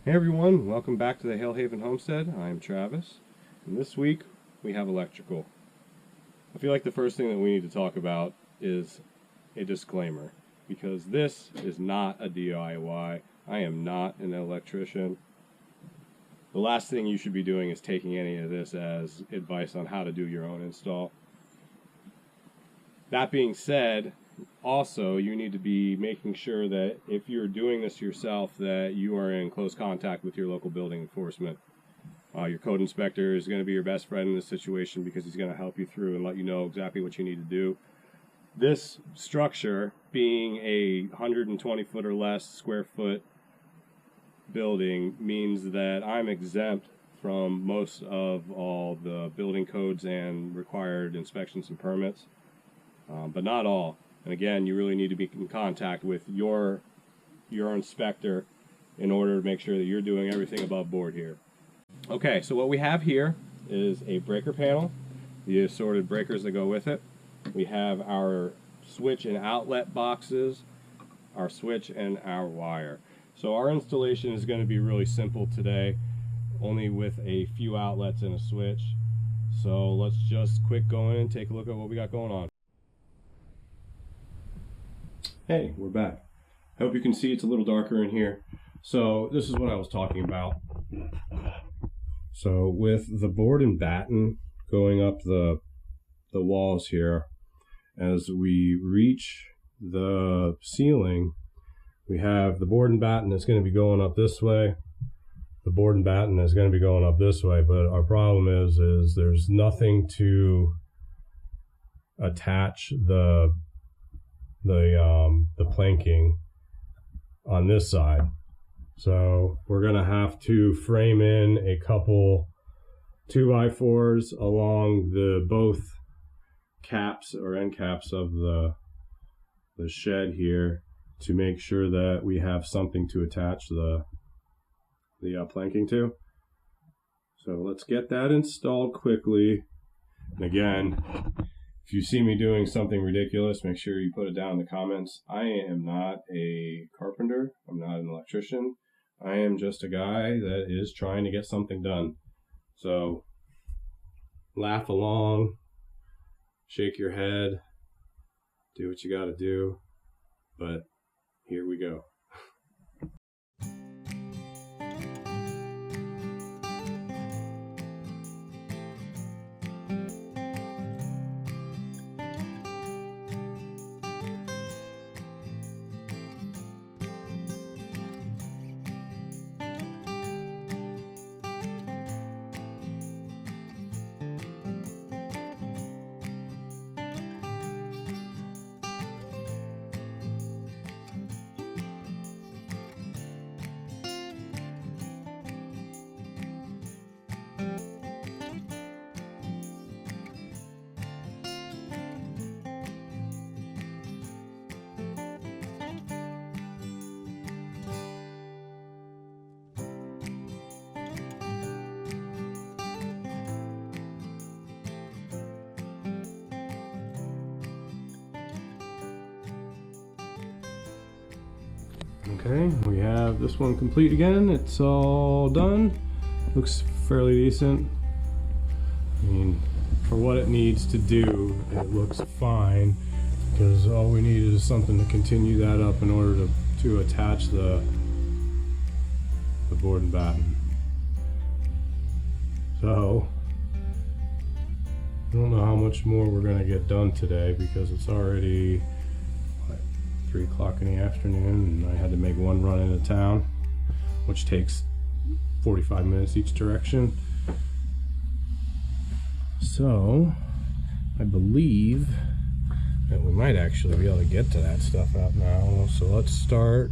Hey everyone, welcome back to the Halehaven Homestead. I'm Travis, and this week we have electrical. I feel like the first thing that we need to talk about is a disclaimer, because this is not a DIY. I am not an electrician. The last thing you should be doing is taking any of this as advice on how to do your own install. That being said, also you need to be making sure that if you're doing this yourself, that you are in close contact with your local building enforcement. Your code inspector is going to be your best friend in this situation because he's going to help you through and let you know exactly what you need to do. This structure, being a 120 foot or less square foot building, means that I'm exempt from most of all the building codes and required inspections and permits, but not all. And again, you really need to be in contact with your inspector in order to make sure that you're doing everything above board here. Okay, so what we have here is a breaker panel, the assorted breakers that go with it. We have our switch and outlet boxes, our switch and our wire. So our installation is going to be really simple today, only with a few outlets and a switch. So let's just quick go in and take a look at what we got going on. Hey, we're back. I hope you can see it's a little darker in here. So this is what I was talking about. So with the board and batten going up the walls here, as we reach the ceiling, we have the board and batten is going to be going up this way. The board and batten is going to be going up this way, but our problem is there's nothing to attach the planking on this side. So we're gonna have to frame in a couple 2x4s along the both caps or end caps of the shed here to make sure that we have something to attach the planking to. So let's get that installed quickly. And again, if you see me doing something ridiculous, make sure you put it down in the comments. I am not a carpenter. I'm not an electrician. I am just a guy that is trying to get something done. So laugh along, shake your head, do what you gotta do, but here we go. Okay, we have this one complete again. It's all done. Looks fairly decent. I mean, for what it needs to do, it looks fine, because all we need is something to continue that up in order to attach the board and batten. So I don't know how much more we're going to get done today, because it's already 3 o'clock in the afternoon, and I had to make one run into town, which takes 45 minutes each direction. So I believe that we might actually be able to get to that stuff out now. So let's start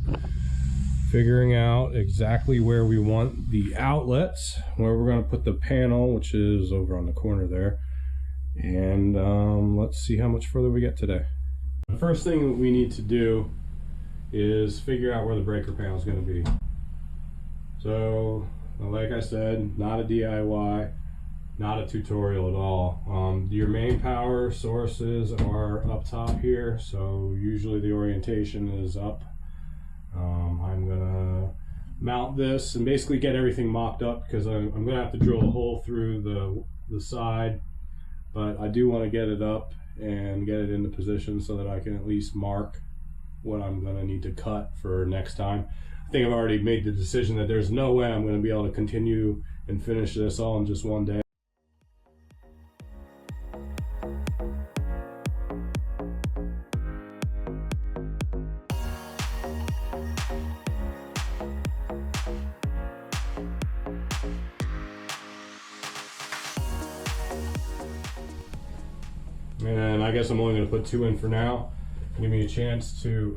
figuring out exactly where we want the outlets, where we're going to put the panel, which is over on the corner there, and let's see how much further we get today. The first thing we need to do is figure out where the breaker panel is going to be. So, like I said, not a DIY, not a tutorial at all. Your main power sources are up top here, so usually the orientation is up. I'm gonna mount this and basically get everything mocked up, because I'm going to have to drill a hole through the side, but I do want to get it up and get it into position so that I can at least mark what I'm going to need to cut for next time. I think I've already made the decision that there's no way I'm going to be able to continue and finish this all in just one day. And I guess I'm only going to put 2 in for now. Give me a chance to,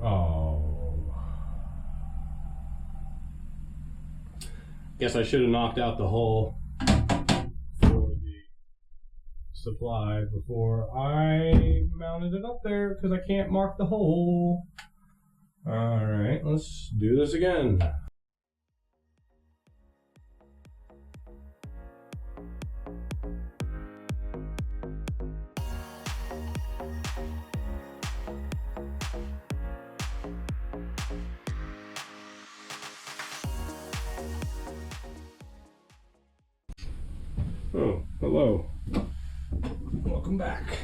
guess I should have knocked out the hole for the supply before I mounted it up there, because I can't mark the hole. Alright, let's do this again. Oh, hello. Welcome back.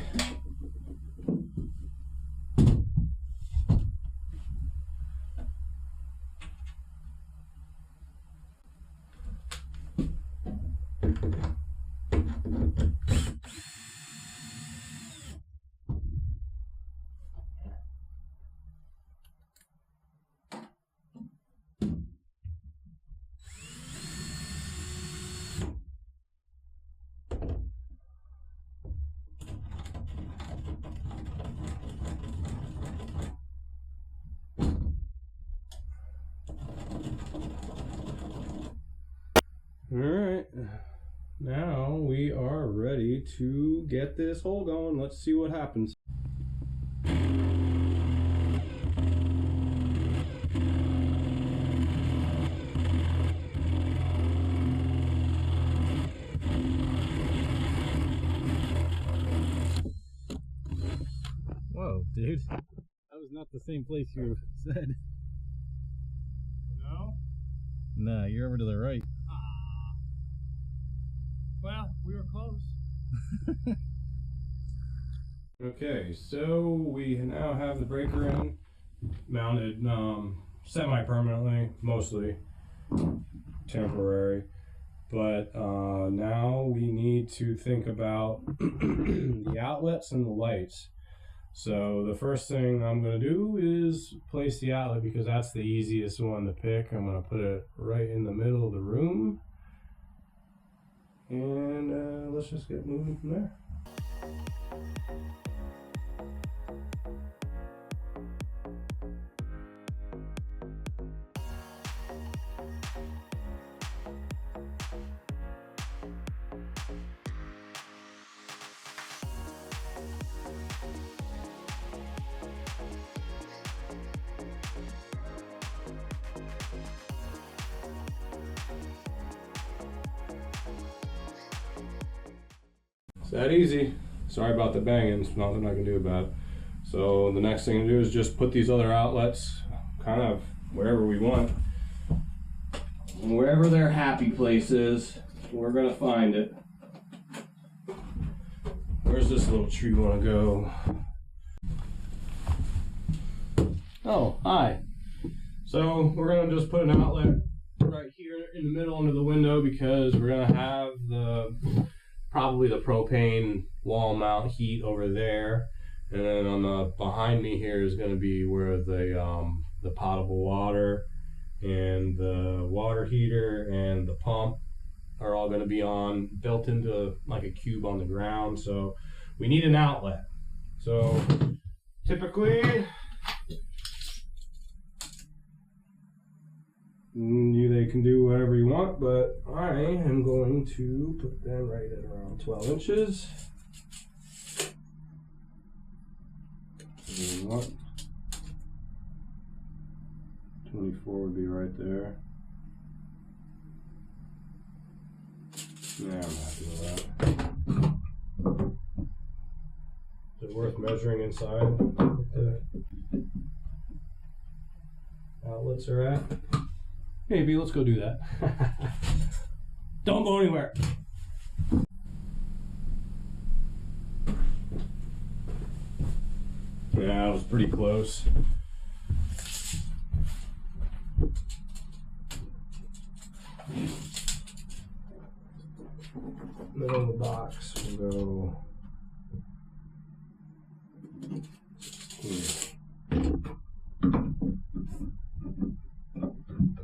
Alright, now we are ready to get this hole going. Let's see what happens. Whoa, dude. That was not the same place you said. No? Nah, you're over to the right. Well, we were close. Okay, so we now have the breaker in, mounted semi-permanently, mostly temporary. But now we need to think about the outlets and the lights. So the first thing I'm going to do is place the outlet, because that's the easiest one to pick. I'm going to put it right in the middle of the room. And let's just get moving from there. It's that easy. Sorry about the banging, there's nothing I can do about it. So the next thing to do is just put these other outlets kind of wherever we want. Wherever their happy place is, we're gonna find it. Where's this little tree wanna go? Oh, hi. So we're gonna just put an outlet right here in the middle under the window, because we're gonna have probably the propane wall mount heat over there, and then on the behind me here is going to be where the potable water and the water heater and the pump are all going to be built into like a cube on the ground. So we need an outlet. So typically they can do whatever you want, but I am going to put them right at around 12 inches. And what? 24 would be right there. Yeah, I'm happy with that. Is it worth measuring inside what the outlets are at? Maybe, let's go do that. Don't go anywhere. Yeah, it was pretty close. Middle of the box will go here.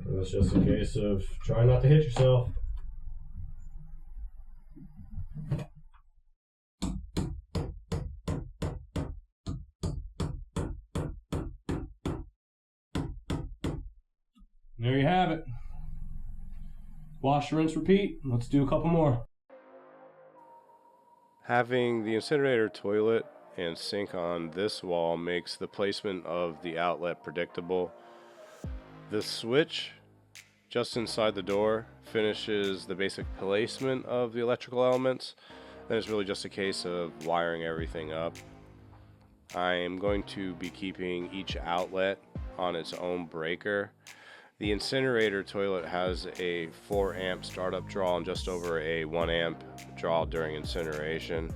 That's just a case of trying not to hit yourself. There you have it. Wash, rinse, repeat. Let's do a couple more. Having the incinerator toilet and sink on this wall makes the placement of the outlet predictable. The switch just inside the door finishes the basic placement of the electrical elements. Then it's really just a case of wiring everything up. I am going to be keeping each outlet on its own breaker. The incinerator toilet has a 4 amp startup draw and just over a 1 amp draw during incineration.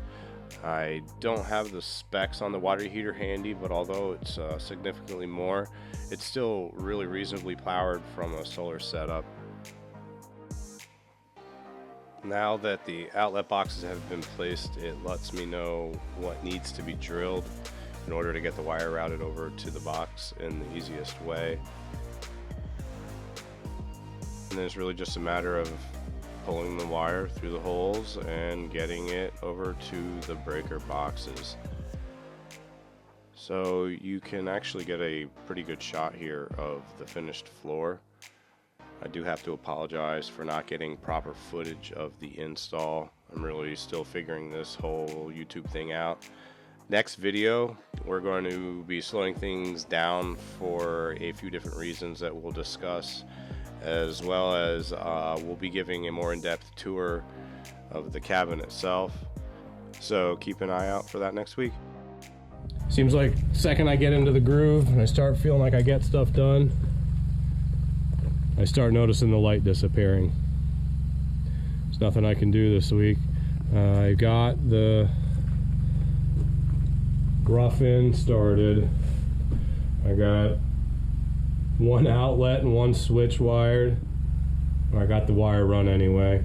I don't have the specs on the water heater handy, but although it's significantly more, it's still really reasonably powered from a solar setup. Now that the outlet boxes have been placed, it lets me know what needs to be drilled in order to get the wire routed over to the box in the easiest way. And then it's really just a matter of pulling the wire through the holes and getting it over to the breaker boxes. So you can actually get a pretty good shot here of the finished floor. I do have to apologize for not getting proper footage of the install. I'm really still figuring this whole YouTube thing out. Next video, we're going to be slowing things down for a few different reasons that we'll discuss, as well as we'll be giving a more in-depth tour of the cabin itself. So keep an eye out for that next week. Seems like the second I get into the groove and I start feeling like I get stuff done, I start noticing the light disappearing. There's nothing I can do this week. I got the rough-in started. I got one outlet and one switch wired. I got the wire run anyway.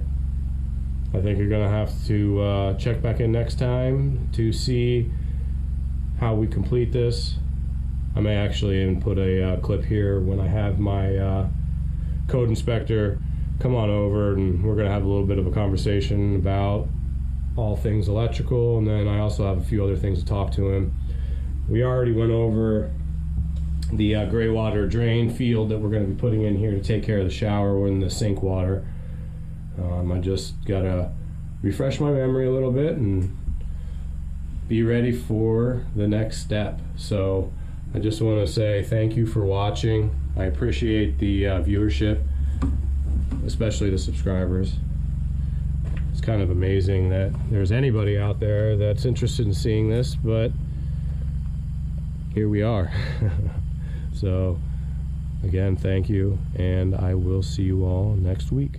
I think you're gonna have to check back in next time to see how we complete this. I may actually even put a clip here when I have my code inspector come on over, and we're gonna have a little bit of a conversation about all things electrical, and then I also have a few other things to talk to him. We already went over the gray water drain field that we're going to be putting in here to take care of the shower and the sink water. I just gotta refresh my memory a little bit and be ready for the next step. So I just want to say thank you for watching. I appreciate the viewership, especially the subscribers. It's kind of amazing that there's anybody out there that's interested in seeing this, but here we are. So again, thank you, and I will see you all next week.